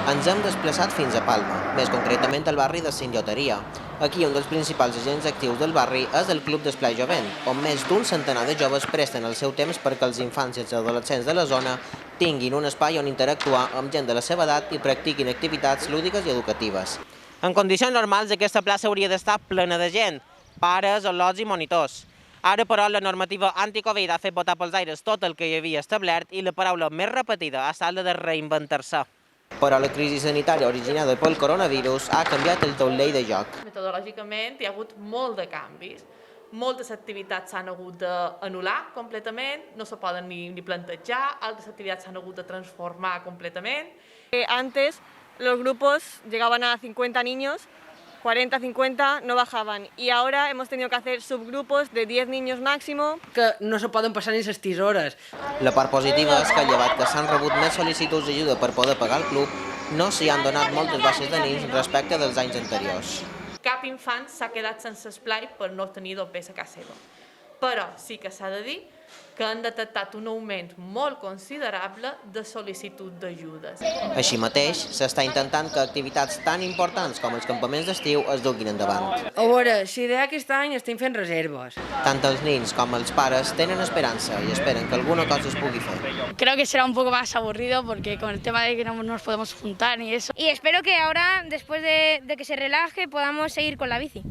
Ens hem desplaçat fins a Palma, més concretament al barri de Sant Lloteria. Aquí un dels principals agents actius del barri és el Club d'Esplai Jovent, on més d'un centenar de joves presten el seu temps perquè els infants i els adolescents de la zona tinguin un espai on interactuar amb gent de la seva edat i practiquin activitats lúdiques i educatives. En condicions normals, aquesta plaça hauria d'estar plena de gent, pares, al·lots i monitors. Ara, però, la normativa anticovid ha fet botar pels aires tot el que hi havia establert i la paraula més repetida ha estat la de reinventar-se. Però la crisi sanitària originada pel coronavirus ha canviat el taulell de joc. Metodològicament hi ha hagut molt de canvis. Moltes activitats s'han hagut d'anul·lar completament, no se poden ni plantejar, altres activitats s'han hagut de transformar completament. Antes los grupos llegaban a 50 niños, 40, 50 no bajaban y ahora hemos tenido que hacer subgrupos de 10 niños máximo. Que no se poden passar ni les tisores. La part positiva és que, llevat que s'han rebut més sol·licituds d'ajuda per poder pagar el club, no s'hi han donat moltes baixes de nins respecte dels anys anteriors. Cap infant s'ha quedat sense esplai per no tenir dobbers a casa seva. Però sí que s'ha de dir que han detectat un augment molt considerable de sol·licitud d'ajudes. Així mateix, s'està intentant que activitats tan importants com els campaments d'estiu es duguin endavant. A veure, si d'aquest any estem fent reserves. Tant els nins com els pares tenen esperança i esperen que alguna cosa es pugui fer. Creo que será un poco más aburrido porque con el tema de que no nos podemos juntar y eso. Y espero que ahora, después de que se relaje, podamos seguir con la bici.